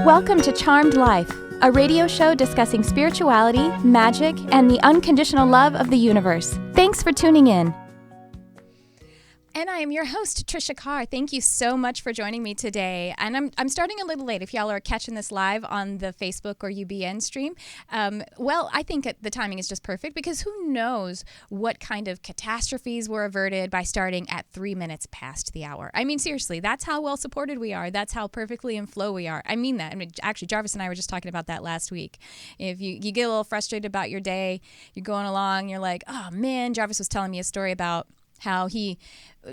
Welcome to Charmed Life, a radio show discussing spirituality, magic, and the unconditional love of the universe. Thanks for tuning in. And I am your host, Tricia Carr. Thank you so much for joining me today. And I'm starting a little late if y'all are catching this live on the Facebook or UBN stream. Well, I think the timing is just perfect because who knows what kind of catastrophes were averted by starting at 3 minutes past the hour. I mean, seriously, that's how well supported we are. That's how perfectly in flow we are. I mean that. I mean, actually, Jarvis and I were just talking about that last week. If you get a little frustrated about your day, you're going along, you're like, oh man, Jarvis was telling me a story about how he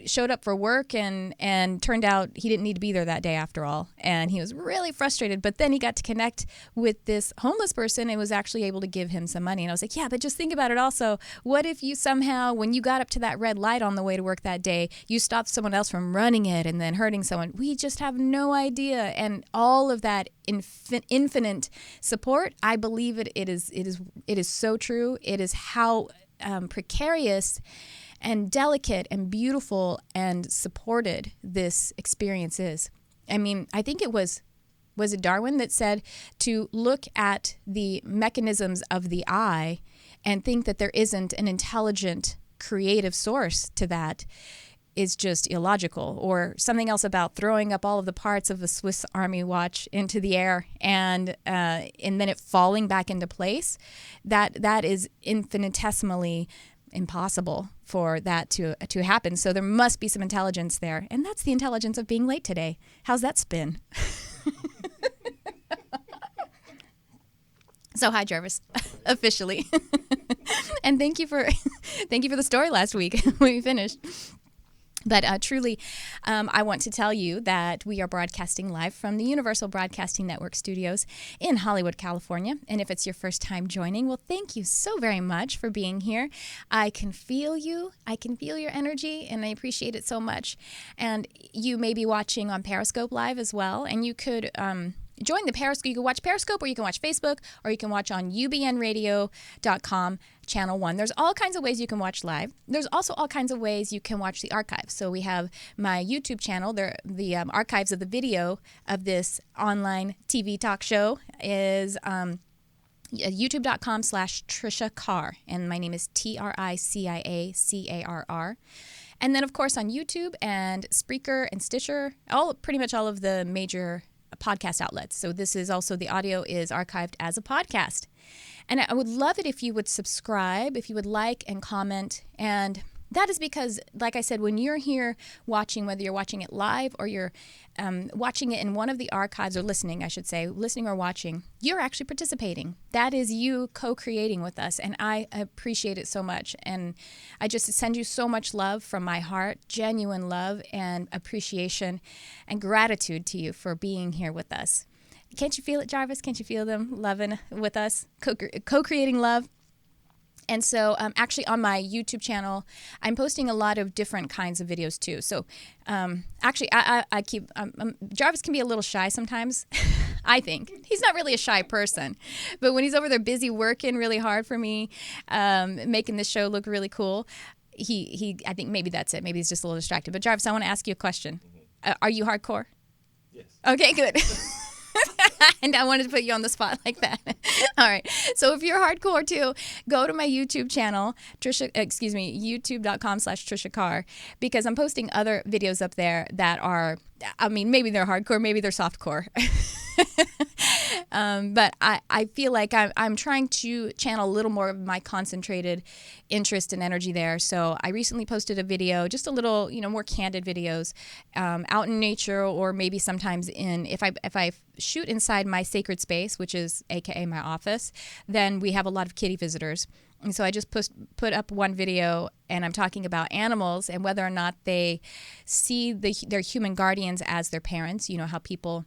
showed up for work and turned out he didn't need to be there that day after all. And he was really frustrated. But then he got to connect with this homeless person and was actually able to give him some money. And I was like, yeah, but just think about it also. What if you somehow, when you got up to that red light on the way to work that day, you stopped someone else from running it and then hurting someone? We just have no idea. And all of that infinite support, I believe it is so true. It is how precarious and delicate and beautiful and supported this experience is. I mean, I think it was it Darwin that said to look at the mechanisms of the eye and think that there isn't an intelligent, creative source to that is just illogical. Or something else about throwing up all of the parts of a Swiss Army watch into the air and then it falling back into place. That is infinitesimally impossible for that to happen. So there must be some intelligence there. And that's the intelligence of being late today. How's that spin? So hi, Jarvis, officially. And thank you for the story last week when we finished. But truly, I want to tell you that we are broadcasting live from the Universal Broadcasting Network studios in Hollywood, California. And if it's your first time joining, well, thank you so very much for being here. I can feel you. I can feel your energy, and I appreciate it so much. And you may be watching on Periscope Live as well, and you could join the Periscope. You can watch Periscope, or you can watch Facebook, or you can watch on ubnradio.com, channel 1. There's all kinds of ways you can watch live. There's also all kinds of ways you can watch the archives. So we have my YouTube channel. The archives of the video of this online TV talk show is youtube.com/Tricia Carr. And my name is TRICIACARR. And then, of course, on YouTube and Spreaker and Stitcher, pretty much all of the major podcast outlets. So this is also, the audio is archived as a podcast. And I would love it if you would subscribe, if you would like and comment. And that is because, like I said, when you're here watching, whether you're watching it live or you're watching it in one of the archives, or listening, I should say, listening or watching, you're actually participating. That is you co-creating with us. And I appreciate it so much. And I just send you so much love from my heart, genuine love and appreciation and gratitude to you for being here with us. Can't you feel it, Jarvis? Can't you feel them loving with us, co-creating love? And so actually on my YouTube channel, I'm posting a lot of different kinds of videos too. So actually, I keep, Jarvis can be a little shy sometimes, I think. He's not really a shy person. But when he's over there busy working really hard for me, making this show look really cool, I think maybe that's it. Maybe he's just a little distracted. But Jarvis, I want to ask you a question. Are you hardcore? Yes. Okay, good. And I wanted to put you on the spot like that. All right. So if you're hardcore too, go to my YouTube channel, youtube.com/Tricia Carr, because I'm posting other videos up there that are, I mean, maybe they're hardcore, maybe they're softcore. But I feel like I'm trying to channel a little more of my concentrated interest and energy there. So I recently posted a video, just a little, more candid videos out in nature, or maybe sometimes if I shoot inside my sacred space, which is AKA my office, then we have a lot of kitty visitors. And so I just put up one video, and I'm talking about animals and whether or not they see their human guardians as their parents. You know how people,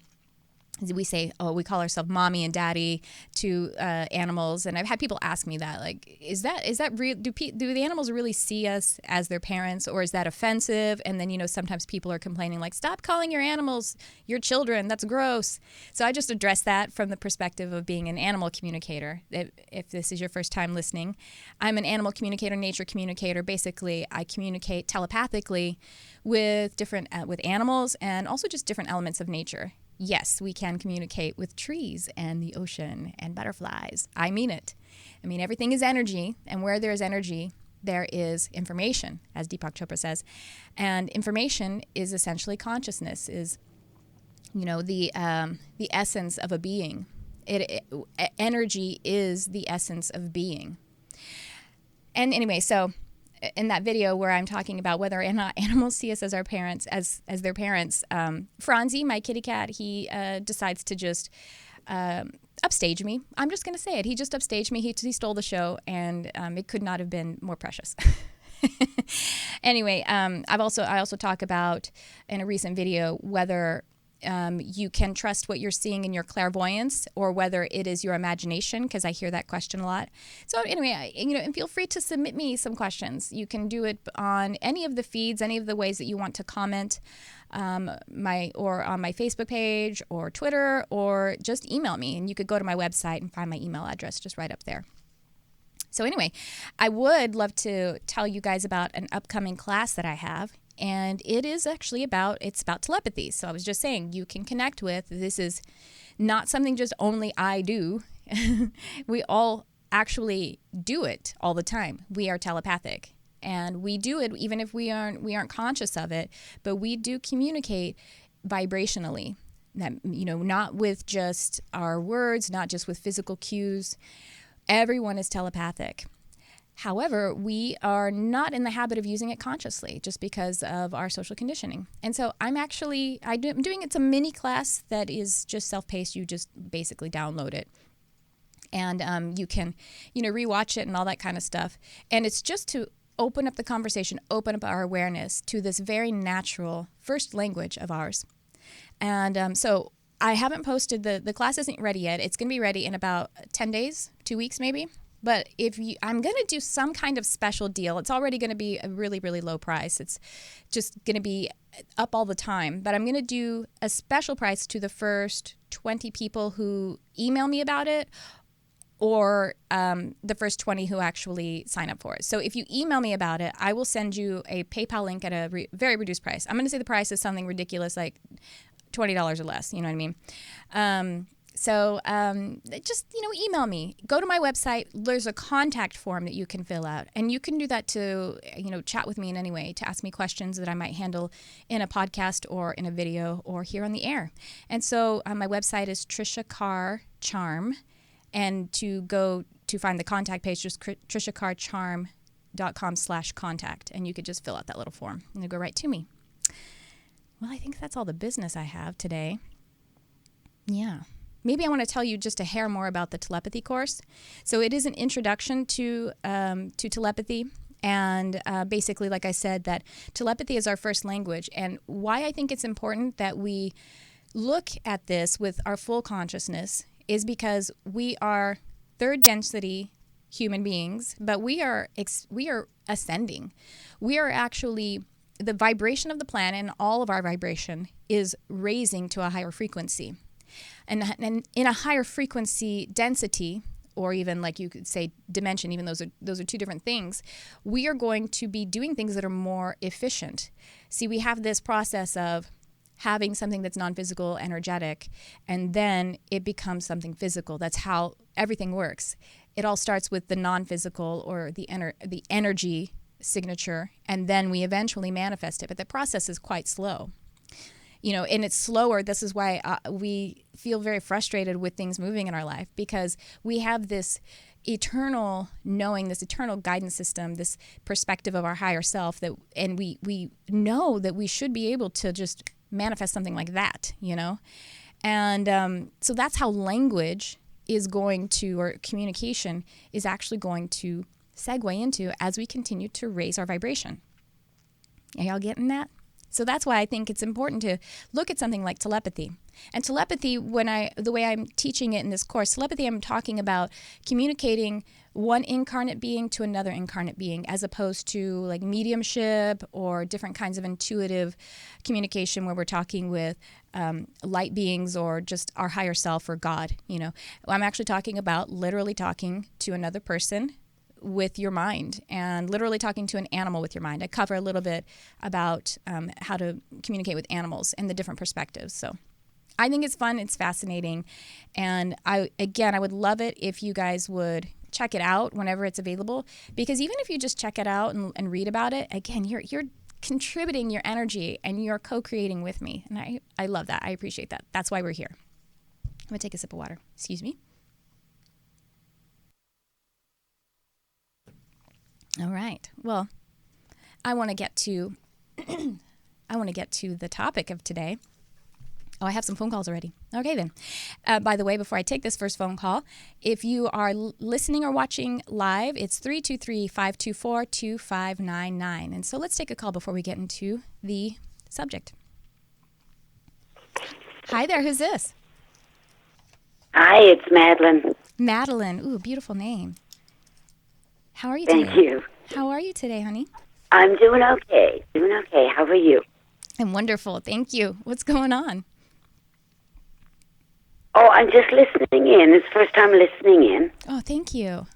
we say, we call ourselves mommy and daddy to animals. And I've had people ask me that, like, is that real? Do the animals really see us as their parents, or is that offensive? And then, sometimes people are complaining, like, stop calling your animals your children. That's gross. So I just address that from the perspective of being an animal communicator. If this is your first time listening, I'm an animal communicator, nature communicator. Basically, I communicate telepathically with different with animals and also just different elements of nature. yes, we can communicate with trees and the ocean and butterflies. I mean it. I mean, everything is energy, and where there is energy, there is information, as Deepak Chopra says. And information is essentially consciousness, is, the essence of a being. Energy is the essence of being. And anyway, so in that video where I'm talking about whether or not animals see us as our parents, as their parents, Franzi, my kitty cat, he decides to just upstage me. I'm just going to say it. He just upstaged me. He stole the show, and it could not have been more precious. Anyway, I also talk about in a recent video whether you can trust what you're seeing in your clairvoyance or whether it is your imagination, because I hear that question a lot. So anyway, and feel free to submit me some questions. You can do it on any of the feeds, any of the ways that you want to comment, or on my Facebook page or Twitter, or just email me. And you could go to my website and find my email address just right up there. So anyway, I would love to tell you guys about an upcoming class that I have. And it is actually about telepathy. So I was just saying, you can connect with, this is not something just only I do. We all actually do it all the time. We are telepathic, and we do it even if we aren't conscious of it, but we do communicate vibrationally. That, not with just our words, not just with physical cues. Everyone is telepathic. However, we are not in the habit of using it consciously just because of our social conditioning. And so I'm doing it's a mini class that is just self-paced. You just basically download it. And you can, rewatch it and all that kind of stuff. And it's just to open up the conversation, open up our awareness to this very natural first language of ours. And so I haven't posted, the class isn't ready yet. It's going to be ready in about 10 days, 2 weeks maybe. But I'm going to do some kind of special deal. It's already going to be a really, really low price. It's just going to be up all the time. But I'm going to do a special price to the first 20 people who email me about it, or the first 20 who actually sign up for it. So if you email me about it, I will send you a PayPal link at a very reduced price. I'm going to say the price is something ridiculous, like $20 or less. You know what I mean? So just, email me. Go to my website. There's a contact form that you can fill out. And you can do that to, chat with me in any way, to ask me questions that I might handle in a podcast or in a video or here on the air. And so my website is Tricia Carr Charm. And to find the contact page, just triciacarcharm.com/contact. And you could just fill out that little form and it'll go right to me. Well, I think that's all the business I have today. Yeah. Maybe I want to tell you just a hair more about the telepathy course. So it is an introduction to telepathy. And basically, like I said, that telepathy is our first language. And why I think it's important that we look at this with our full consciousness is because we are third density human beings, but we are ascending. We are actually, the vibration of the planet and all of our vibration is raising to a higher frequency. And in a higher frequency density, or even like you could say dimension, even those are two different things, we are going to be doing things that are more efficient. See, we have this process of having something that's non-physical, energetic, and then it becomes something physical. That's how everything works. It all starts with the non-physical or the energy signature, and then we eventually manifest it. But the process is quite slow. And it's slower. This is why we feel very frustrated with things moving in our life, because we have this eternal knowing, this eternal guidance system, this perspective of our higher self, and we know that we should be able to just manifest something like that, And so that's how language is going to, or communication is actually going to segue into as we continue to raise our vibration. Are y'all getting that? So that's why I think it's important to look at something like telepathy. And telepathy, the way I'm teaching it in this course, telepathy, I'm talking about communicating one incarnate being to another incarnate being, as opposed to like mediumship or different kinds of intuitive communication where we're talking with light beings or just our higher self or God. I'm actually talking about literally talking to another person with your mind, and literally talking to an animal with your mind. I cover a little bit about how to communicate with animals and the different perspectives. So I think it's fun. It's fascinating. And I would love it if you guys would check it out whenever it's available, because even if you just check it out and read about it, again, you're contributing your energy and you're co-creating with me. And I love that. I appreciate that. That's why we're here. I'm going to take a sip of water. Excuse me. All right. Well, I want to get to the topic of today. Oh, I have some phone calls already. Okay, then. By the way, before I take this first phone call, if you are listening or watching live, it's 323-524-2599. And so let's take a call before we get into the subject. Hi there. Who's this? Hi, it's Madeline. Madeline. Ooh, beautiful name. How are you today? Thank you. How are you today, honey? I'm doing okay. How are you? I'm wonderful. Thank you. What's going on? Oh, I'm just listening in. It's the first time listening in. Oh, thank you.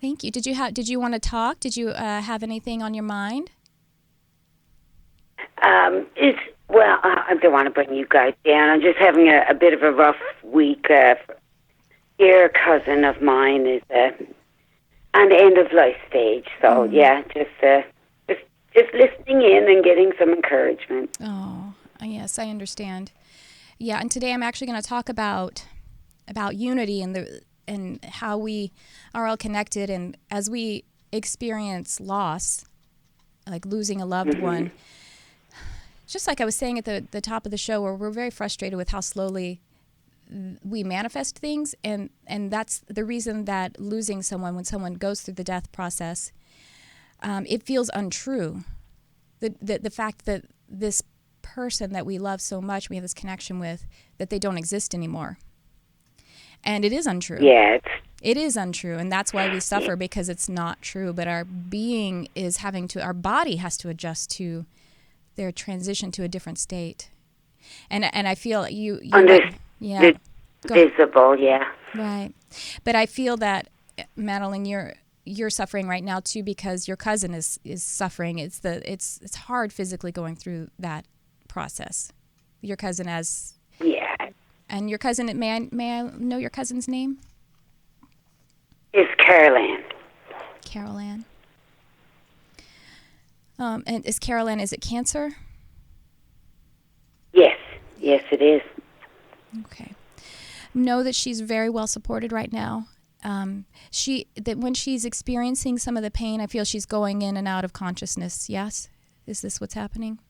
Thank you. Did you want to talk? Did you have anything on your mind? I don't want to bring you guys down. I'm just having a bit of a rough week. Dear cousin of mine is on the end of life stage. So just listening in and getting some encouragement. Oh, yes, I understand. Yeah, and today I'm actually going to talk about unity and how we are all connected, and as we experience loss, like losing a loved one, just like I was saying at the top of the show, where we're very frustrated with how slowly we manifest things, and that's the reason that losing someone, when someone goes through the death process, it feels untrue. The fact that this person that we love so much, we have this connection with, that they don't exist anymore. And it is untrue. Yeah. It is untrue, and that's why we suffer, because it's not true, but our being is our body has to adjust to their transition to a different state. And I feel you yeah. Visible, yeah. Right. But I feel that, Madeline, you're suffering right now too, because your cousin is suffering. It's hard physically going through that process. Your cousin and your cousin, may I know your cousin's name? It's Carol Ann. And is Carol Ann, is it cancer? Yes, it is. Okay. Know that she's very well supported right now. That when she's experiencing some of the pain, I feel she's going in and out of consciousness. Yes? Is this what's happening?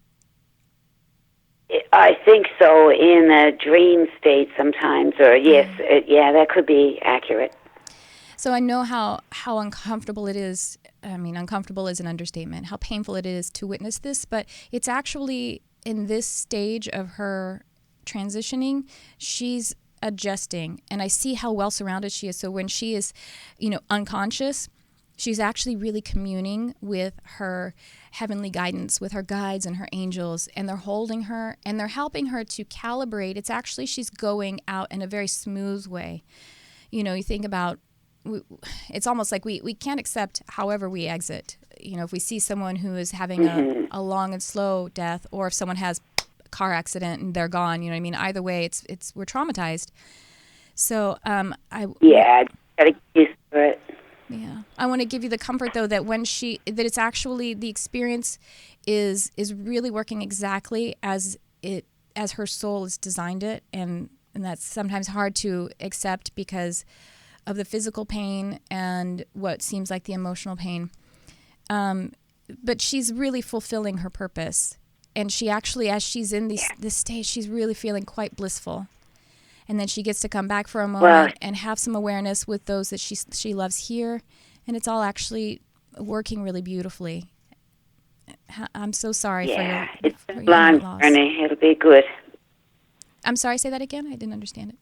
I think so, in a dream state sometimes, or yes, that could be accurate. So I know how uncomfortable it is. I mean, uncomfortable is an understatement, how painful it is to witness this, but it's actually in this stage of her transitioning, she's adjusting, and I see how well surrounded she is. So when she is, unconscious, she's actually really communing with her heavenly guidance, with her guides and her angels, and they're holding her and they're helping her to calibrate. It's actually, she's going out in a very smooth way. You think about, it's almost like we can't accept however we exit. If we see someone who is having a long and slow death, or if someone has car accident and they're gone, either way it's we're traumatized. So gotta get used to it. Yeah, I want to give you the comfort though that that it's actually, the experience is really working exactly as her soul has designed it, and that's sometimes hard to accept because of the physical pain and what seems like the emotional pain, but she's really fulfilling her purpose. And she actually, as she's in this stage, she's really feeling quite blissful. And then she gets to come back for a moment and have some awareness with those that she loves here. And it's all actually working really beautifully. I'm so sorry for your it's a long journey. It'll be good. I'm sorry, say that again? I didn't understand it.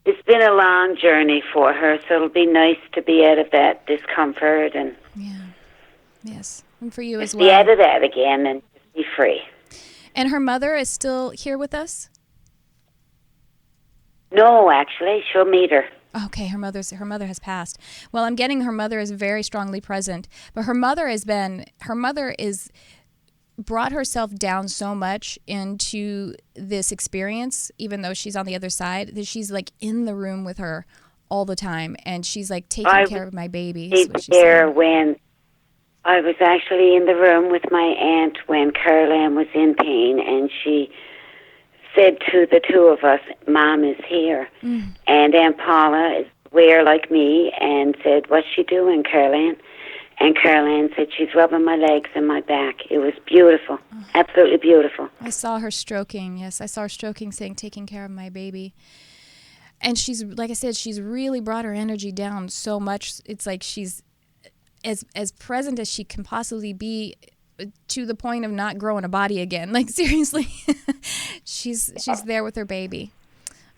It's been a long journey for her, so it'll be nice to be out of that discomfort and yes, and for you as well. Be out of that again and be free. And her mother is still here with us? No, actually, she'll meet her. Okay, her mother has passed. Well, I'm getting her mother is very strongly present, but her mother is brought herself down so much into this experience, even though she's on the other side, that she's like in the room with her all the time, and she's like taking care of my baby. I was there when I was actually in the room with my aunt when Caroline was in pain, and she said to the two of us, "Mom is here." And Aunt Paula is aware like me and said, "What's she doing, Caroline?" And Caroline said, "She's rubbing my legs and my back." It was beautiful, absolutely beautiful. I saw her stroking, yes. I saw her stroking, saying, taking care of my baby. And she's, like I said, she's really brought her energy down so much. It's like she's as present as she can possibly be, to the point of not growing a body again. Like, seriously, she's there with her baby.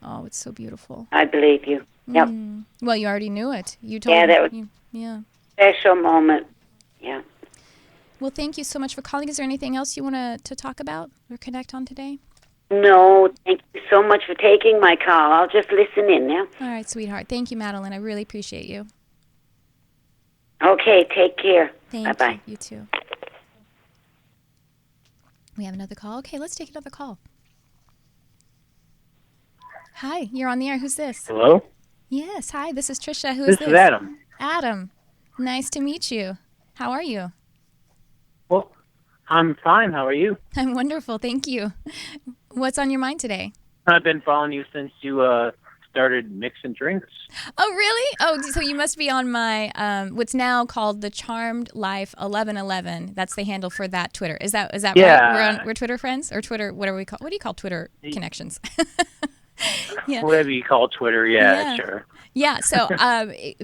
Oh, it's so beautiful. I believe you. Yep. Well, you already knew it. You told me. That was yeah. Special moment. Yeah. Well, thank you so much for calling. Is there anything else you want to talk about or connect on today? No, thank you so much for taking my call. I'll just listen in now. All right, sweetheart. Thank you, Madeline. I really appreciate you. Okay, take care. Bye-bye. You too. We have another call. Okay, let's take another call. Hi, you're on the air. Who's this? Hello? Yes, hi. This is Tricia. Who is this? This is Adam. Adam. Nice to meet you. How are you? Well, I'm fine. How are you? I'm wonderful. Thank you. What's on your mind today? I've been following you since you started mixing drinks. Oh, really? Oh, so you must be on my what's now called the Charmed Life 1111. That's the handle for that Twitter. Is that right? We're Twitter friends, or Twitter, whatever we call. What do you call Twitter connections? Yeah. Whatever you call Twitter, yeah. Sure. Yeah, so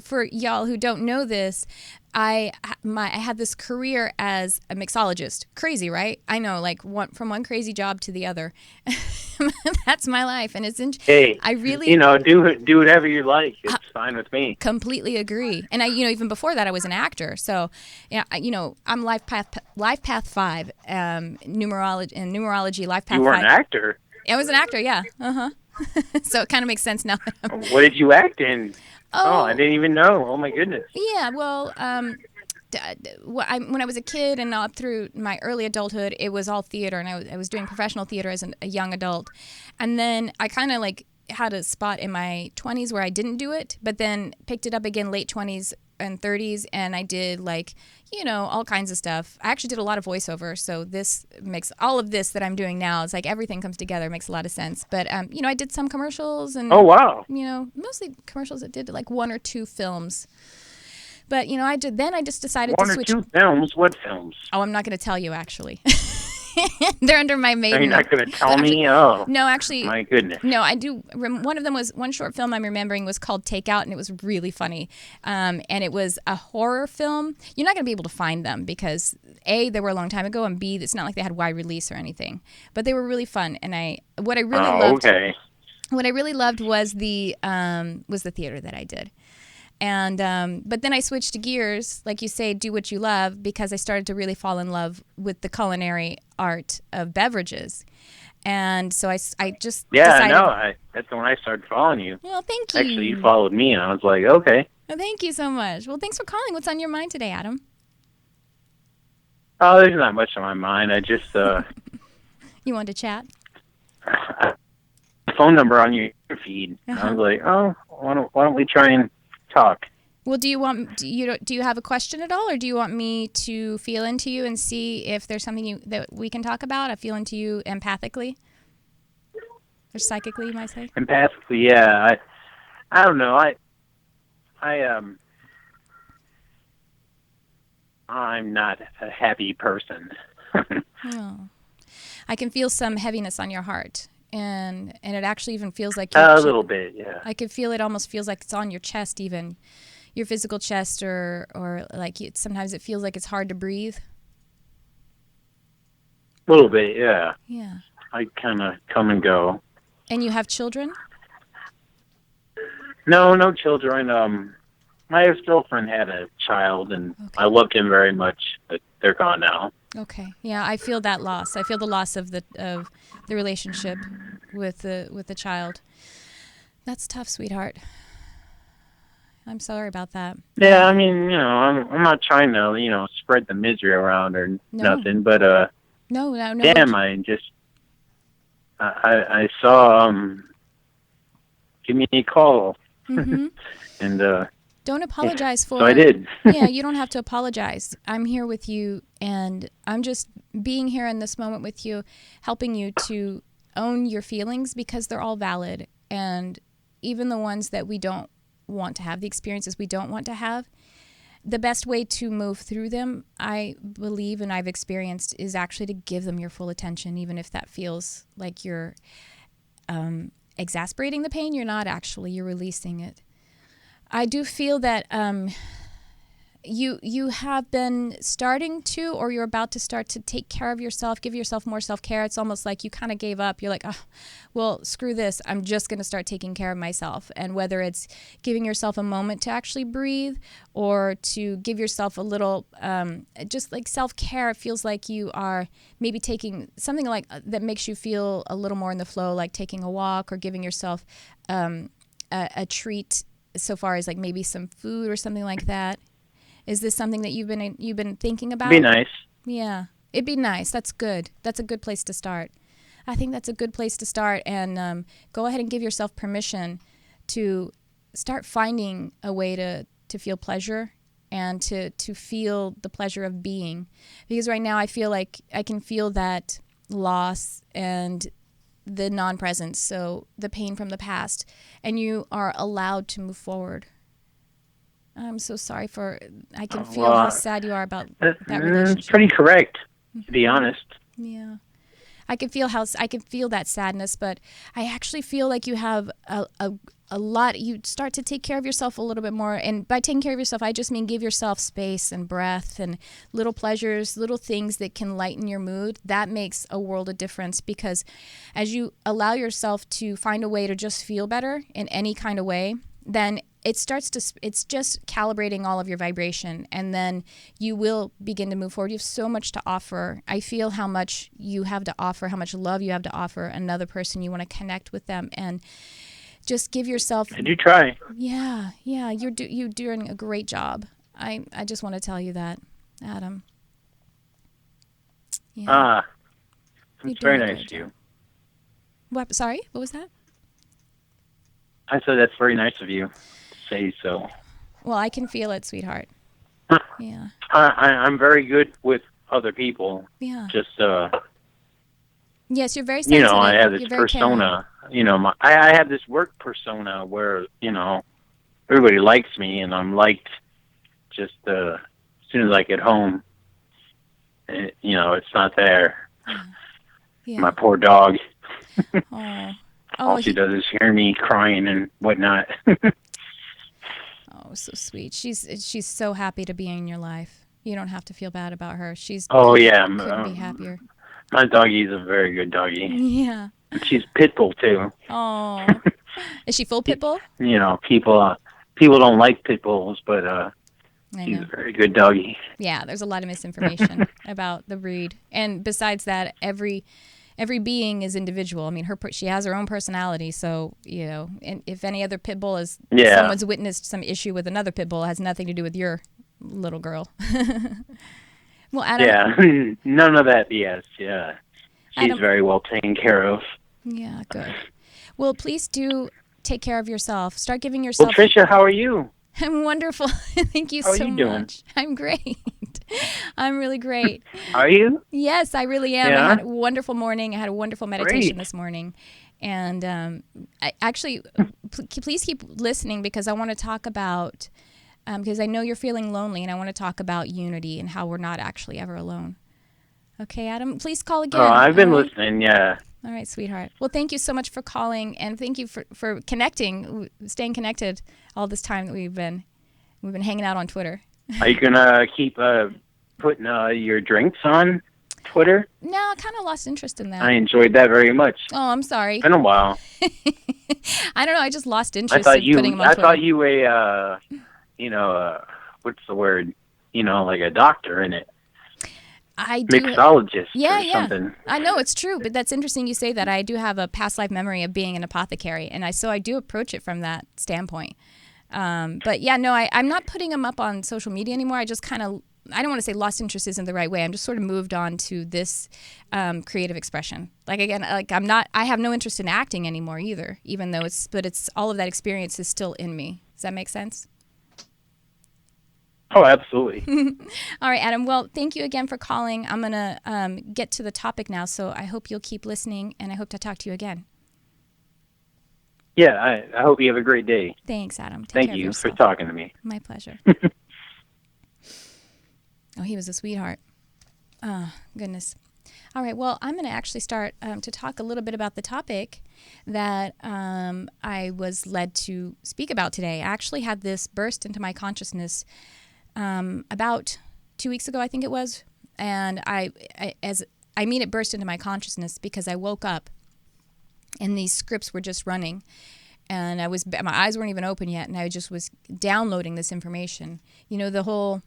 for y'all who don't know this, I had this career as a mixologist. Crazy, right? I know, like from one crazy job to the other. That's my life, and it's Hey, I really, do whatever you like. It's fine with me. Completely agree. And I, even before that, I was an actor. So, I'm Life Path 5, numerology, Life Path 5. You were an actor. I was an actor, yeah. So it kind of makes sense now. What did you act in? Oh, I didn't even know. Oh, my goodness. Yeah, well, when I was a kid and up through my early adulthood, it was all theater, and I was doing professional theater as a young adult. And then I kind of had a spot in my 20s where I didn't do it, but then picked it up again late 20s and 30s, and I did all kinds of stuff. I actually did a lot of voiceover, so this makes all of this that I'm doing now, it's like everything comes together, makes a lot of sense. But I did some commercials, and oh wow, mostly commercials. That did like 1 or 2 films. But I just decided to switch. 1 or 2 films? What films? Oh, I'm not going to tell you, actually. They're under my maiden. Are you not going to tell me? Oh. No, actually. My goodness. No, I do. One of them was one short film I'm remembering was called Takeout, and it was really funny. And it was a horror film. You're not going to be able to find them because A, they were a long time ago, and B, it's not like they had wide release or anything. But they were really fun, and what I really loved. Okay. What I really loved was the theater that I did. And but then I switched gears, like you say, do what you love, because I started to really fall in love with the culinary art of beverages. And so I just decided... Yeah, that's when I started following you. Well, thank you. Actually, you followed me, and I was like, okay. Well, thank you so much. Well, thanks for calling. What's on your mind today, Adam? Oh, there's not much on my mind. I just... You wanted to chat? Phone number on your feed. I was like, oh, why don't we try and talk? Well, do you have a question at all, or do you want me to feel into you and see if there's something that we can talk about? I feel into you empathically or psychically, you might say. Empathically, yeah. I don't know. I'm not a happy person. Oh. I can feel some heaviness on your heart. And it actually even feels like a little bit, yeah. I could feel it. Almost feels like it's on your chest, even your physical chest, or like sometimes it feels like it's hard to breathe. A little bit, yeah. Yeah. I kind of come and go. And you have children? No children. My ex-girlfriend had a child, and okay. I loved him very much, but they're gone now. Okay. Yeah, I feel that loss. I feel the loss of the relationship with the child. That's tough, sweetheart. I'm sorry about that. Yeah, I mean, I'm not trying to, spread the misery around or nothing, but No. Damn, I saw, give me a call. Mm-hmm. And, Don't apologize for so I did. Yeah, you don't have to apologize. I'm here with you, and I'm just being here in this moment with you, helping you to own your feelings because they're all valid. And even the ones that we don't want to have, the experiences we don't want to have, the best way to move through them, I believe and I've experienced, is actually to give them your full attention, even if that feels like you're exasperating the pain. You're not actually, you're releasing it. I do feel that you have been starting to, or you're about to start to take care of yourself, give yourself more self-care. It's almost like you kind of gave up. You're like, oh, well, screw this. I'm just going to start taking care of myself. And whether it's giving yourself a moment to actually breathe or to give yourself a little, just like self-care, it feels like you are maybe taking something like that makes you feel a little more in the flow, like taking a walk or giving yourself a treat so far as like maybe some food or something like that. Is this something that you've been thinking about? It'd be nice. Yeah, it'd be nice. That's good. That's a good place to start. I think that's a good place to start. And go ahead and give yourself permission to start finding a way to feel pleasure and to feel the pleasure of being. Because right now I feel like I can feel that loss and the non-presence, so the pain from the past, and you are allowed to move forward. I'm so sorry I can feel how sad you are about that relationship. It's pretty correct, to be honest. Yeah. I can feel that sadness, but I actually feel like you have a lot. You start to take care of yourself a little bit more. And by taking care of yourself, I just mean give yourself space and breath and little pleasures, little things that can lighten your mood. That makes a world of difference, because as you allow yourself to find a way to just feel better in any kind of way, then it's just calibrating all of your vibration, and then you will begin to move forward. You have so much to offer. I feel how much you have to offer, how much love you have to offer another person. You want to connect with them and just give yourself. I do try. Yeah, you're doing a great job. I just want to tell you that, Adam. Yeah. It's very nice of you. What? Sorry, what was that? I said that's very nice of you to say so. Well, I can feel it, sweetheart. Yeah. I'm very good with other people. Yeah. Just yes, you're very sensitive. I have this you're persona. I have this work persona where everybody likes me, and I'm liked just as soon as I get home. It's not there. Yeah. My poor dog. Oh. All she does is hear me crying and whatnot. Oh, so sweet. She's so happy to be in your life. You don't have to feel bad about her. Couldn't be happier. My doggie's a very good doggie. Yeah. She's pit bull too. Oh. Is she full pit bull? People don't like pit bulls, but she's a very good doggie. Yeah, there's a lot of misinformation about the breed. And besides that, every being is individual. I mean, she has her own personality. So, and if any other pit bull someone's witnessed some issue with another pit bull, it has nothing to do with your little girl. Well, Adam. Yeah, none of that BS. Yeah, she's Adam, very well taken care of. Yeah, good. Well, please do take care of yourself. Start giving yourself. Well, Tricia, how are you? I'm wonderful. Thank you so much. How are you doing? I'm great. I'm really great. Are you? Yes, I really am. Yeah? I had a wonderful morning. I had a wonderful meditation this morning. And please keep listening, because I want to talk about, because I know you're feeling lonely, and I want to talk about unity and how we're not actually ever alone. Okay, Adam, please call again. Oh, I've been listening, yeah. All right, sweetheart. Well, thank you so much for calling, and thank you for connecting, staying connected all this time that we've been hanging out on Twitter. Are you gonna keep putting your drinks on Twitter? No, I kind of lost interest in that. I enjoyed that very much. Oh, I'm sorry. It's been a while. I don't know. I just lost interest in putting them on Twitter. I thought you were what's the word? Like a doctor in it. I do. Mixologist or something. Yeah. I know, it's true, but that's interesting you say that. I do have a past life memory of being an apothecary, and so I do approach it from that standpoint. But yeah, no, I'm not putting them up on social media anymore. I just kind of I don't want to say lost interest isn't the right way. I'm just sort of moved on to this creative expression. Like, again, like I have no interest in acting anymore either, even though it's all of that experience is still in me. Does that make sense? Oh, absolutely. All right, Adam. Well, thank you again for calling. I'm going to get to the topic now, so I hope you'll keep listening, and I hope to talk to you again. Yeah, I hope you have a great day. Thanks, Adam. Thank you for talking to me. My pleasure. Oh, he was a sweetheart. Oh, goodness. All right, well, I'm going to actually start to talk a little bit about the topic that I was led to speak about today. I actually had this burst into my consciousness about 2 weeks ago, I think it was. And I mean it burst into my consciousness because I woke up and these scripts were just running. And my eyes weren't even open yet, and I just was downloading this information. You know,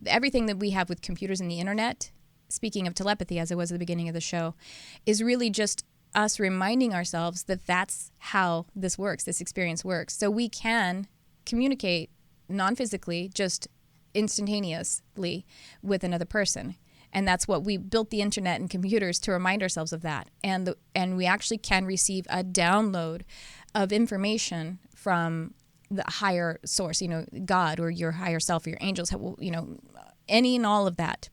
everything that we have with computers and the internet, speaking of telepathy, as I was at the beginning of the show, is really just us reminding ourselves that that's how this works, this experience works. So we can communicate non-physically, just instantaneously with another person. And that's what we built the internet and computers to remind ourselves of that. And we actually can receive a download of information from the higher source, you know, God or your higher self or your angels, you know, any and all of that.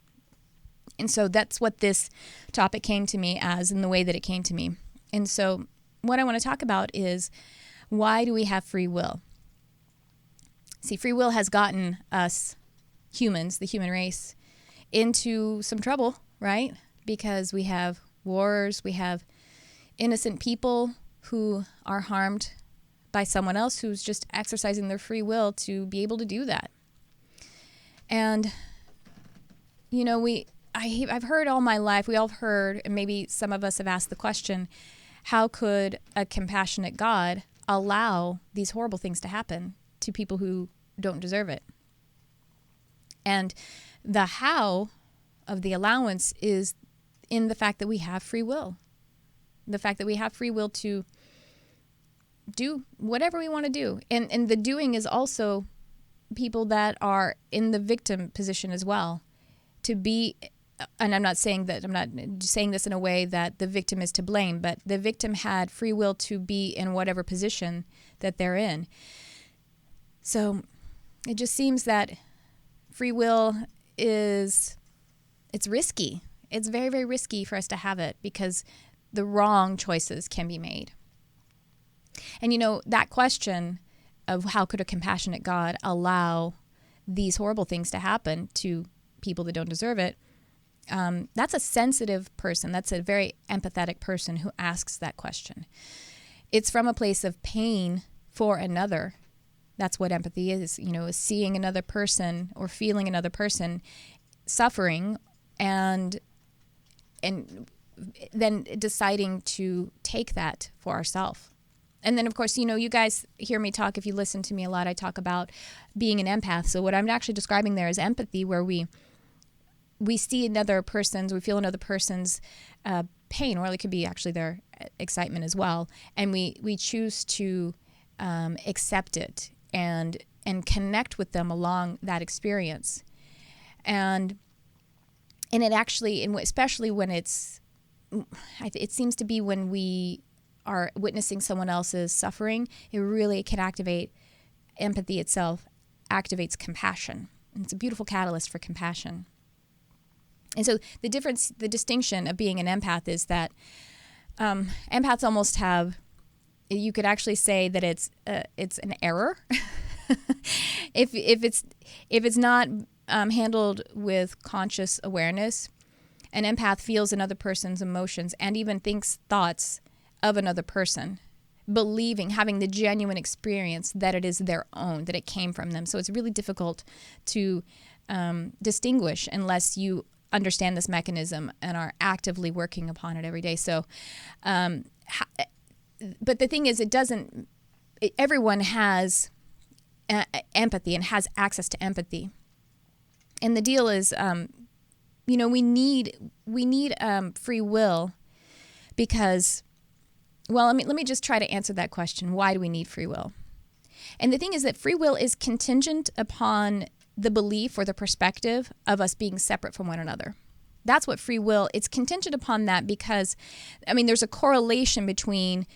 And so that's what this topic came to me as, in the way that it came to me. And so what I want to talk about is, why do we have free will? See, free will has gotten us humans, the human race, into some trouble, right? Because we have wars, we have innocent people who are harmed by someone else who's just exercising their free will to be able to do that. And, you know, I've heard all my life, we all have heard, and maybe some of us have asked the question, how could a compassionate God allow these horrible things to happen to people who don't deserve it? And the how of the allowance is in the fact that we have free will. The fact that we have free will to do whatever we want to do. And the doing is also people that are in the victim position as well. To be, and I'm not saying this in a way that the victim is to blame, but the victim had free will to be in whatever position that they're in. So it just seems that free will it's risky. It's very, very risky for us to have it because the wrong choices can be made. And, you know, that question of how could a compassionate God allow these horrible things to happen to people that don't deserve it, that's a sensitive person. That's a very empathetic person who asks that question. It's from a place of pain for another. That's what empathy is, you know, is seeing another person or feeling another person suffering and then deciding to take that for ourselves. And then, of course, you know, you guys hear me talk, if you listen to me a lot, I talk about being an empath. So what I'm actually describing there is empathy, where we see another person's, we feel another person's pain, or it could be actually their excitement as well. And we choose to accept it and connect with them along that experience. And it actually, and especially when it seems to be when we are witnessing someone else's suffering, it really can activate empathy itself, activates compassion. And it's a beautiful catalyst for compassion. And so the distinction of being an empath is that empaths almost have, you could actually say that it's an error if it's not handled with conscious awareness. An empath feels another person's emotions and even thinks thoughts of another person, having the genuine experience that it is their own, that it came from them. So it's really difficult to distinguish unless you understand this mechanism and are actively working upon it every day. So, but the thing is, everyone has empathy and has access to empathy. And the deal is, you know, we need free will because, well, let me just try to answer that question. Why do we need free will? And the thing is that free will is contingent upon the belief or the perspective of us being separate from one another. That's what free will, it's contingent upon that because, there's a correlation between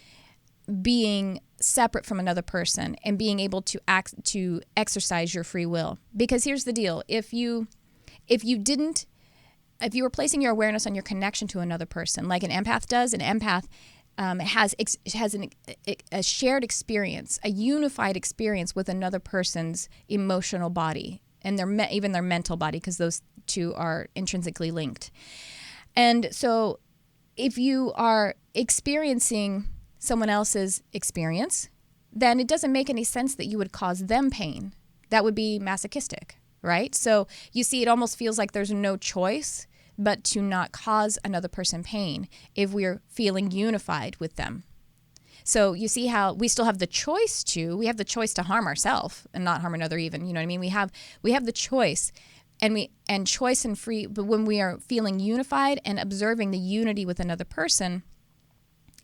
being separate from another person and being able to exercise your free will. Because here's the deal. If you were placing your awareness on your connection to another person, like an empath does, an empath has a shared experience, a unified experience with another person's emotional body and even their mental body, because those two are intrinsically linked. And so if you are experiencing someone else's experience, then it doesn't make any sense that you would cause them pain. That would be masochistic, right? So you see, it almost feels like there's no choice but to not cause another person pain if we're feeling unified with them. So you see how we still have the choice we have the choice to harm ourselves and not harm another even, you know what I mean? We have the choice and choice and free, but when we are feeling unified and observing the unity with another person,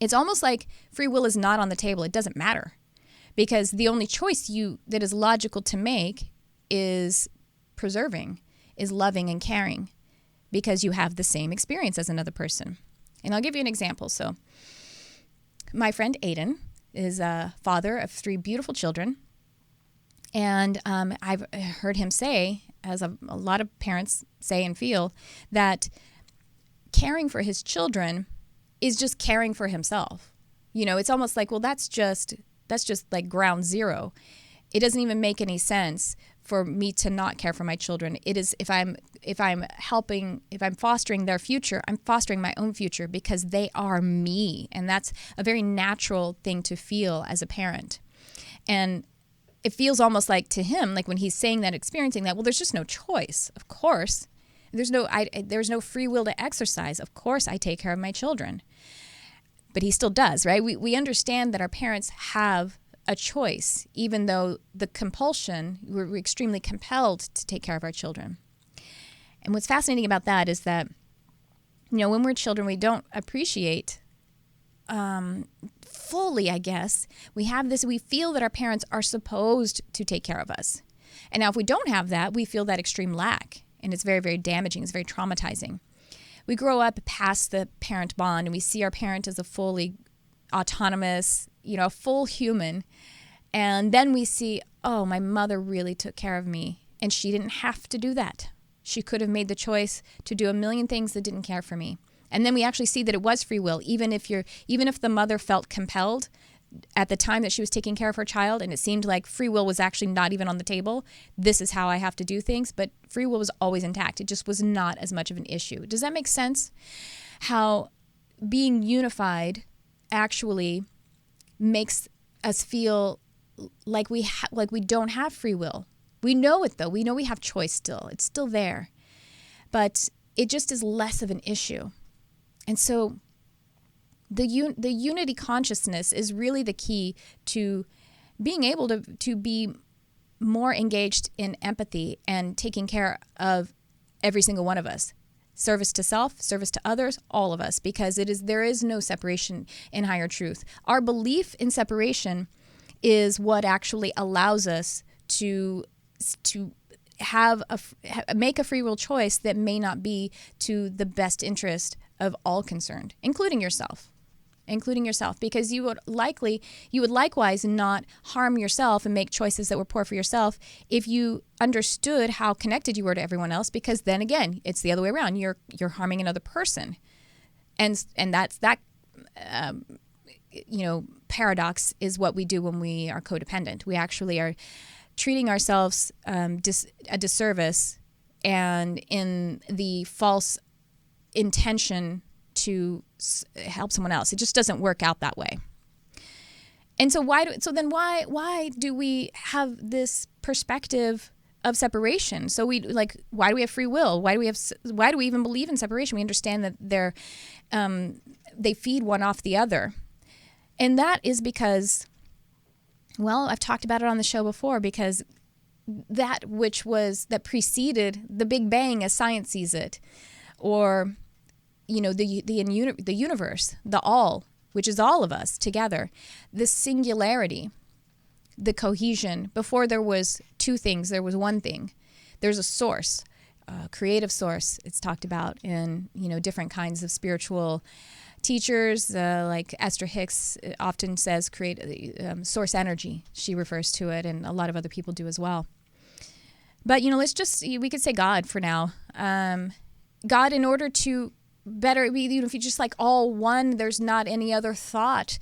it's almost like free will is not on the table. It doesn't matter because the only choice that is logical to make is preserving, is loving and caring, because you have the same experience as another person. And I'll give you an example. So my friend Aiden is a father of 3 beautiful children. And I've heard him say, as a lot of parents say and feel, that caring for his children is just caring for himself. It's almost like, well, that's just like ground zero. It doesn't even make any sense for me to not care for my children. It is, if I'm fostering their future, I'm fostering my own future because they are me. And that's a very natural thing to feel as a parent. And it feels almost like to him, like when he's saying that, experiencing that, well, there's just no choice. Of course, there's no free will to exercise. Of course, I take care of my children. But he still does, right? We understand that our parents have a choice, even though the compulsion, we're extremely compelled to take care of our children. And what's fascinating about that is that, when we're children, we don't appreciate fully, I guess. We feel that our parents are supposed to take care of us. And now if we don't have that, we feel that extreme lack. And it's very, very damaging. It's very traumatizing. We grow up past the parent bond and we see our parent as a fully autonomous, a full human. And then we see, oh, my mother really took care of me. And she didn't have to do that. She could have made the choice to do a million things that didn't care for me. And then we actually see that it was free will, even if the mother felt compelled at the time that she was taking care of her child, and it seemed like free will was actually not even on the table. This is how I have to do things, but free will was always intact. It just was not as much of an issue. Does that make sense? How being unified actually makes us feel like we don't have free will. We know it though. We know we have choice still. It's still there, but it just is less of an issue. And so the unity consciousness is really the key to being able to be more engaged in empathy and taking care of every single one of us. Service to self, service to others, all of us, because there is no separation in higher truth. Our belief in separation is what actually allows us to make a free will choice that may not be to the best interest of all concerned, including yourself, because you would likewise not harm yourself and make choices that were poor for yourself if you understood how connected you were to everyone else, because then again, it's the other way around. You're harming another person. And that's that, paradox is what we do when we are codependent. We actually are treating ourselves a disservice and in the false intention to help someone else. It just doesn't work out that way. And so why do we have this perspective of separation? So why do we have free will? Why do we even believe in separation? We understand that they feed one off the other. And that is because, well, I've talked about it on the show before, because that preceded the Big Bang as science sees it, or the universe, the all, which is all of us together, the singularity, the cohesion. Before there was two things, there was one thing. there's a source, creative source. It's talked about in, different kinds of spiritual teachers, like Esther Hicks often says, source energy. She refers to it, and a lot of other people do as well. But, we could say God for now. God, in order to better, if you just like all one, there's not any other thought,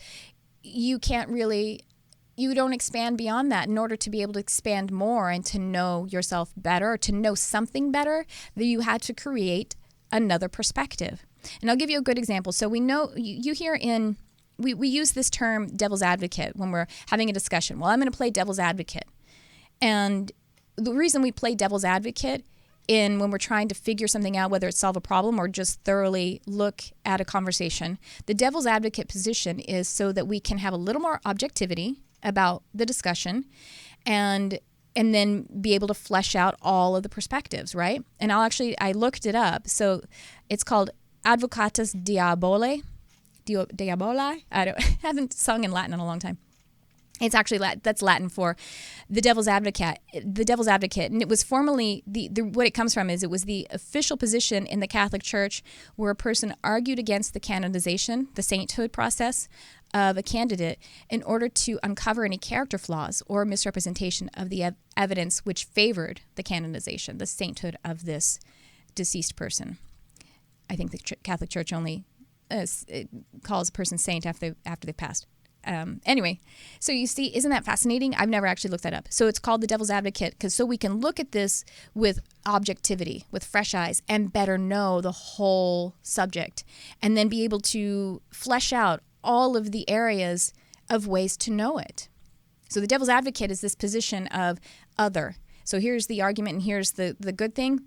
you don't expand beyond that. In order to be able to expand more and to know yourself better, or to know something better, that you had to create another perspective. And I'll give you a good example. So we know, you hear we use this term devil's advocate when we're having a discussion. Well, I'm going to play devil's advocate. And the reason we play devil's advocate when we're trying to figure something out, whether it's solve a problem or just thoroughly look at a conversation, the devil's advocate position is so that we can have a little more objectivity about the discussion and then be able to flesh out all of the perspectives, right? And I looked it up. So it's called Advocatus Diaboli. I haven't sung in Latin in a long time. It's actually that's Latin for the devil's advocate. The devil's advocate, and it was formerly what it comes from is it was the official position in the Catholic Church where a person argued against the canonization, the sainthood process of a candidate in order to uncover any character flaws or misrepresentation of the evidence which favored the canonization, the sainthood of this deceased person. I think the Catholic Church only calls a person saint after they've passed. Anyway, so you see, isn't that fascinating? I've never actually looked that up. So it's called the devil's advocate because so we can look at this with objectivity, with fresh eyes, and better know the whole subject, and then be able to flesh out all of the areas of ways to know it. So the devil's advocate is this position of other. So here's the argument and here's the good thing.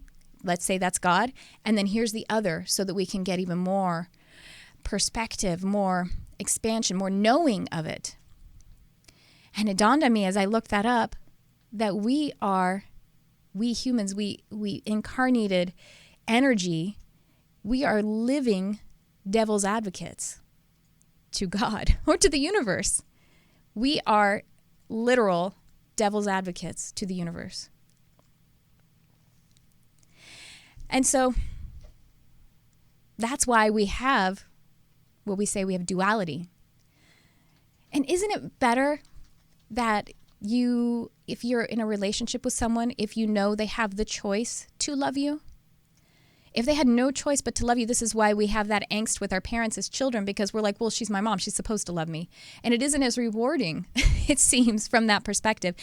Let's say that's God. And then here's the other so that we can get even more perspective, more expansion, more knowing of it. And it dawned on me as I looked that up that we humans, we incarnated energy, we are living devil's advocates to God or to the universe. We are literal devil's advocates to the universe. And so that's why we have what we say we have duality. And isn't it better that if you're in a relationship with someone, if you know they have the choice to love you? If they had no choice but to love you, this is why we have that angst with our parents as children, because we're like, well, she's my mom. She's supposed to love me. And it isn't as rewarding, it seems, from that perspective.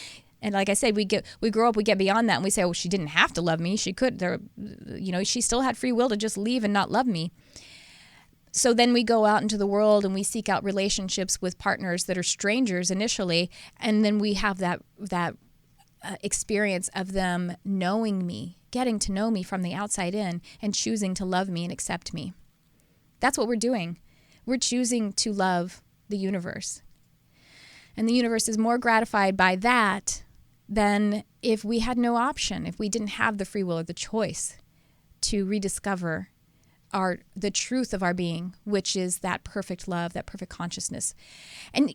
And like I said, we grow up, we get beyond that, and we say, oh, she didn't have to love me. She could, she still had free will to just leave and not love me. So then we go out into the world and we seek out relationships with partners that are strangers initially, and then we have that experience of them knowing me, getting to know me from the outside in, and choosing to love me and accept me. That's what we're doing. We're choosing to love the universe. And the universe is more gratified by that than if we had no option, if we didn't have the free will or the choice to rediscover the truth of our being, which is that perfect love, that perfect consciousness. And,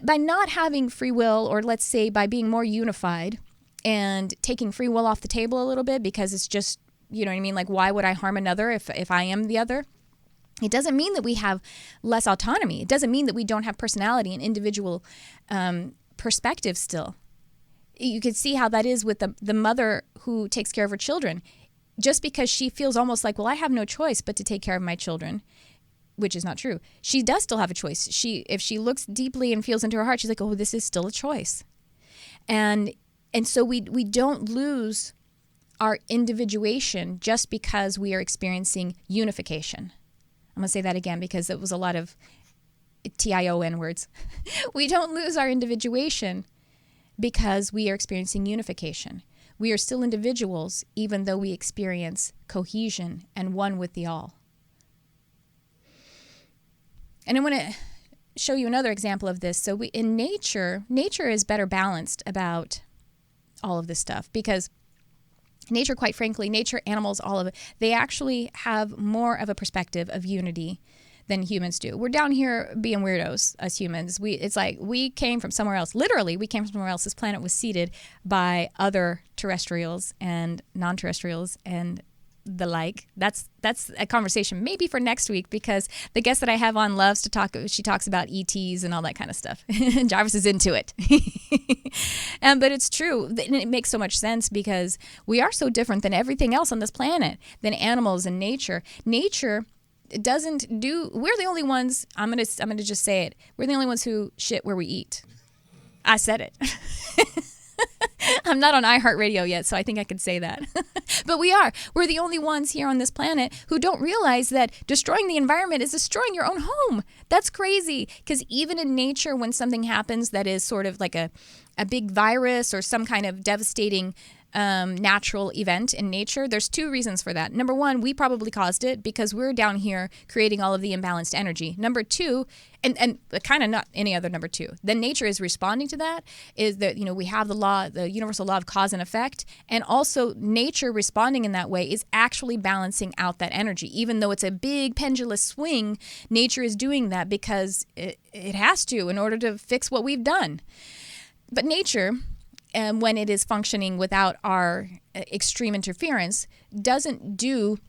by not having free will, or let's say by being more unified and taking free will off the table a little bit, because it's just, like, why would I harm another if I am the other? It doesn't mean that we have less autonomy. It doesn't mean that we don't have personality and individual perspective still. You can see how that is with the mother who takes care of her children. Just because she feels almost like, well, I have no choice but to take care of my children, which is not true. She does still have a choice. If she looks deeply and feels into her heart, she's like, oh, this is still a choice. And so we don't lose our individuation just because we are experiencing unification. I'm going to say that again because it was a lot of TION words. We don't lose our individuation because we are experiencing unification. We are still individuals, even though we experience cohesion and one with the all. And I want to show you another example of this. So in nature is better balanced about all of this stuff because nature, quite frankly, nature, animals, all of it, they actually have more of a perspective of unity than humans do. We're down here being weirdos, us humans. It's like we came from somewhere else. Literally, we came from somewhere else. This planet was seeded by other terrestrials and non-terrestrials and the like. That's a conversation maybe for next week, because the guest that I have on loves to talk. She talks about ETs and all that kind of stuff. Jarvis is into it. But it's true. And it makes so much sense because we are so different than everything else on this planet, than animals and nature. Nature doesn't do. We're the only ones. I'm gonna just say it. We're the only ones who shit where we eat. I said it. I'm not on iHeartRadio yet, so I think I could say that. But we are. We're the only ones here on this planet who don't realize that destroying the environment is destroying your own home. That's crazy. Because even in nature, when something happens that is sort of like a big virus or some kind of devastating natural event in nature, there's two reasons for that. Number one, we probably caused it because we're down here creating all of the imbalanced energy. Number two, and kind of not any other number two, then nature is responding to that, is that, we have the universal law of cause and effect, and also nature responding in that way is actually balancing out that energy. Even though it's a big pendulous swing, nature is doing that because it has to in order to fix what we've done. But nature, and when it is functioning without our extreme interference, doesn't do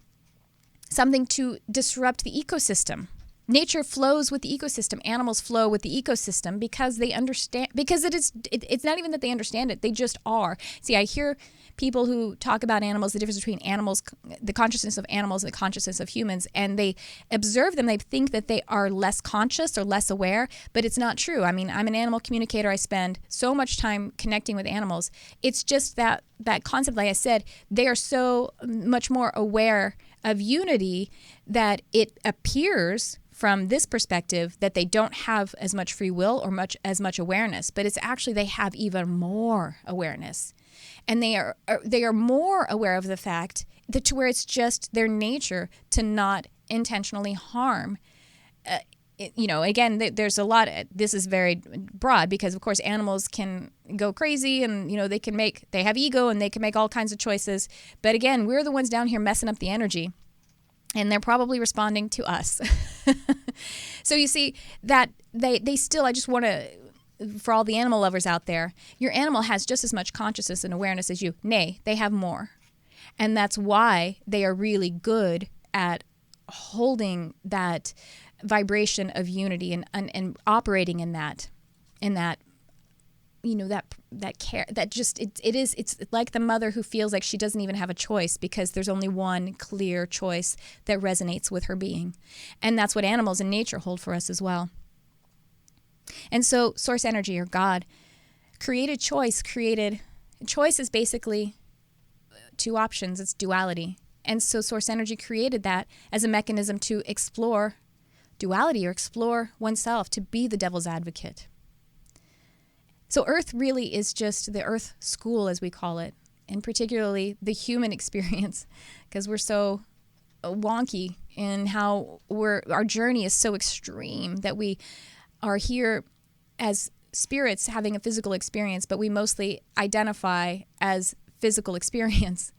something to disrupt the ecosystem. Nature flows with the ecosystem. Animals flow with the ecosystem because they understand, because it's not even that they understand it, they just are. See, I hear people who talk about animals, the difference between animals, the consciousness of animals and the consciousness of humans, and they observe them, they think that they are less conscious or less aware, but it's not true. I mean, I'm an animal communicator. I spend so much time connecting with animals. It's just that concept, like I said, they are so much more aware of unity that it appears from this perspective that they don't have as much free will or as much awareness, but it's actually they have even more awareness. And they are more aware of the fact that to where it's just their nature to not intentionally harm. Again, there's a lot. This is very broad because, of course, animals can go crazy and, they have ego and they can make all kinds of choices. But again, we're the ones down here messing up the energy. And they're probably responding to us. So you see that they still, I just want to, for all the animal lovers out there, your animal has just as much consciousness and awareness as you. Nay, they have more. And that's why they are really good at holding that vibration of unity and operating in that that care, that just it's like the mother who feels like she doesn't even have a choice because there's only one clear choice that resonates with her being. And that's what animals and nature hold for us as well. And so source energy, or God, created choice. Choice is basically two options. It's duality. And so source energy created that as a mechanism to explore duality or explore oneself, to be the devil's advocate. So Earth really is just the Earth school, as we call it, and particularly the human experience, because we're so wonky in how our journey is so extreme that we are here as spirits having a physical experience, but we mostly identify as physical experience.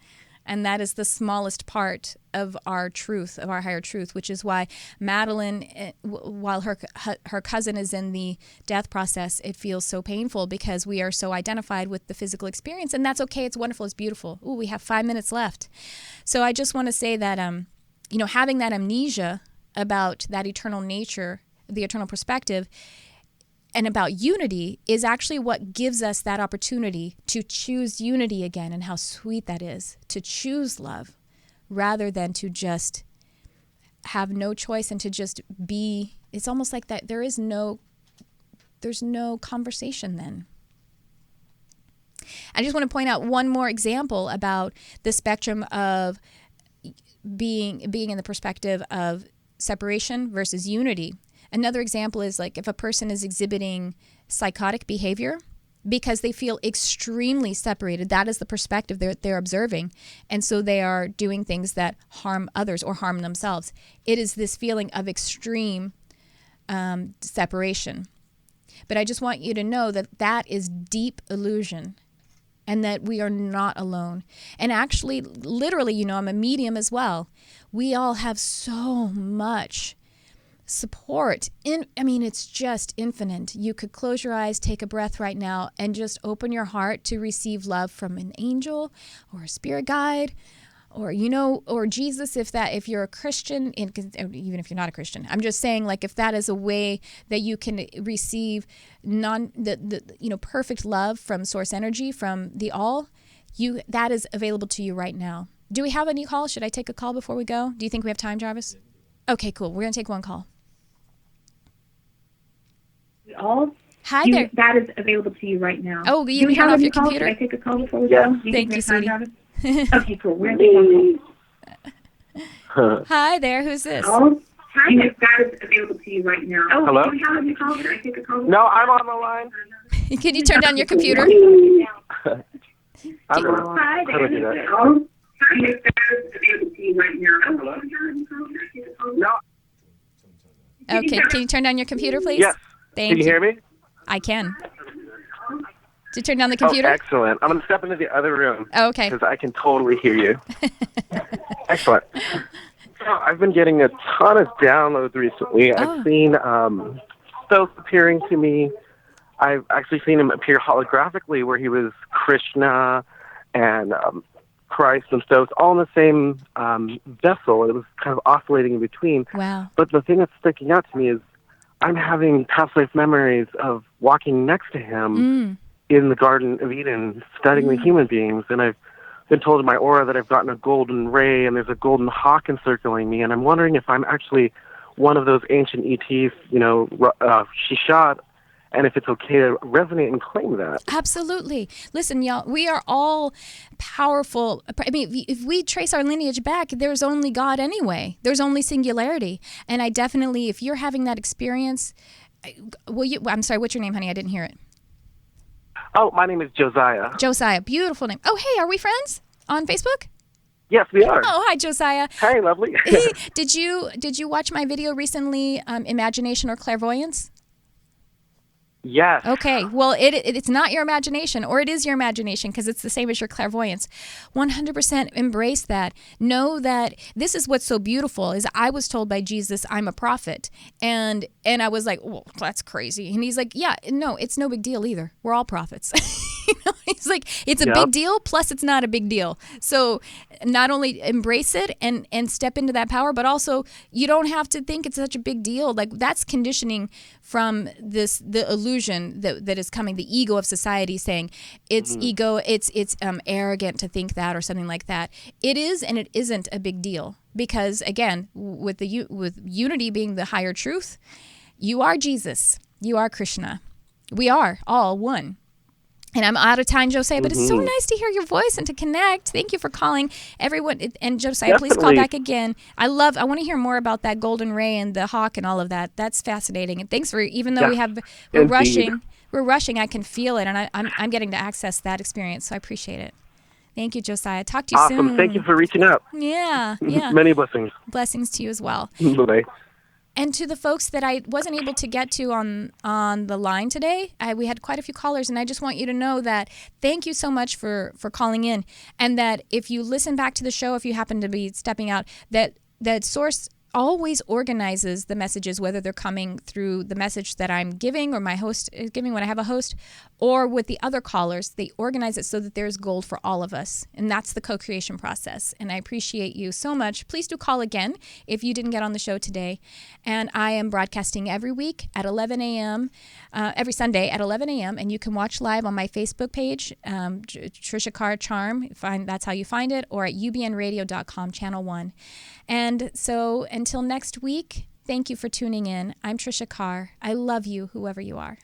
And that is the smallest part of our truth, of our higher truth, which is why Madeline, while her cousin is in the death process, it feels so painful because we are so identified with the physical experience. And that's okay. It's wonderful. It's beautiful. Ooh, we have 5 minutes left. So I just want to say that, having that amnesia about that eternal nature, the eternal perspective, and about unity is actually what gives us that opportunity to choose unity again, and how sweet that is, to choose love rather than to just have no choice and to just be. It's almost like that there's no conversation then. I just want to point out one more example about the spectrum of being in the perspective of separation versus unity. Another example is like if a person is exhibiting psychotic behavior because they feel extremely separated. That is the perspective they're observing. And so they are doing things that harm others or harm themselves. It is this feeling of extreme separation. But I just want you to know that that is deep illusion and that we are not alone. And actually, literally, I'm a medium as well. We all have so much support. It's just infinite. You could close your eyes, take a breath right now, and just open your heart to receive love from an angel or a spirit guide, or or Jesus, if you're a Christian, even if you're not a Christian. I'm just saying, like, if that is a way that you can receive perfect love from source energy, from the all, that is available to you right now. Do we have any calls? Should I take a call before we go? Do you think we have time, Jarvis? Okay, cool. We're going to take one call. Hi there. That is available to you right now. Oh, you can turn off your computer? Should I take a call before we go? Thank you, sweetie. Okay, cool. We're going to take one call. Hi there. Who's this? Hi, that is available to you right now. Oh, hello? Do we have any calls? Should I take a call? No, I'm on the line. Can you turn down your computer? I'm on the line. Hi, How do I do that? that is available to you right now. Oh, do we have any calls? Should I take a call? No. Okay, can you turn down your computer, please? Yes. Thank Can you hear me? I can. Did you turn down the Oh, computer? excellent. I'm going to step into the other room. Oh, okay. Because I can totally hear you. Excellent. So I've been getting a ton of downloads recently. I've seen those appearing to me. I've actually seen him appear holographically where he was Krishna and Christ and Stones all in the same vessel. It was kind of oscillating in between. Wow. But the thing that's sticking out to me is I'm having past life memories of walking next to him in the Garden of Eden, studying the human beings. And I've been told in my aura that I've gotten a golden ray and there's a golden hawk encircling me. And I'm wondering if I'm actually one of those ancient ETs, she shot, and if it's okay to resonate and claim that. Absolutely. Listen, y'all, we are all powerful. If we trace our lineage back, there's only God anyway. There's only singularity. And I definitely, if you're having that experience, I'm sorry, what's your name, honey? I didn't hear it. Oh, my name is Josiah. Josiah, beautiful name. Oh, hey, are we friends on Facebook? Yes, we are. Oh, hi, Josiah. Hey, lovely. Hey, did you watch my video recently, Imagination or Clairvoyance? Yes. Okay. Well, it's not your imagination, or it is your imagination because it's the same as your clairvoyance. 100% embrace that. Know that this is what's so beautiful is I was told by Jesus I'm a prophet, and I was like, well, that's crazy. And he's like, yeah, no, it's no big deal either. We're all prophets. He's like, it's a big deal, plus it's not a big deal. So not only embrace it and step into that power, but also you don't have to think it's such a big deal. Like, that's conditioning from the illusion that is coming, the ego of society saying it's ego, it's arrogant to think that or something like that. It is, and it isn't a big deal because, again, with unity being the higher truth, you are Jesus, you are Krishna, we are all one. And I'm out of time, Josiah, but it's so nice to hear your voice and to connect. Thank you for calling, everyone. And Josiah, please call back again. I want to hear more about that golden ray and the hawk and all of that. That's fascinating. And thanks for, even though we're rushing, I can feel it, and I'm getting to access that experience. So I appreciate it. Thank you, Josiah. Talk to you soon. Awesome. Thank you for reaching out. Yeah. Many blessings. Blessings to you as well. Bye-bye. And to the folks that I wasn't able to get to on the line today, we had quite a few callers, and I just want you to know that thank you so much for calling in, and that if you listen back to the show, if you happen to be stepping out, that Source always organizes the messages, whether they're coming through the message that I'm giving or my host is giving when I have a host, or with the other callers. They organize it so that there's gold for all of us, and that's the co-creation process. And I appreciate you so much. Please do call again if you didn't get on the show today. And I am broadcasting every week at 11 a.m., every Sunday at 11 a.m., and you can watch live on my Facebook page, Tricia Carr Charm, that's how you find it, or at ubnradio.com, channel 1. And so until next week, thank you for tuning in. I'm Tricia Carr. I love you, whoever you are.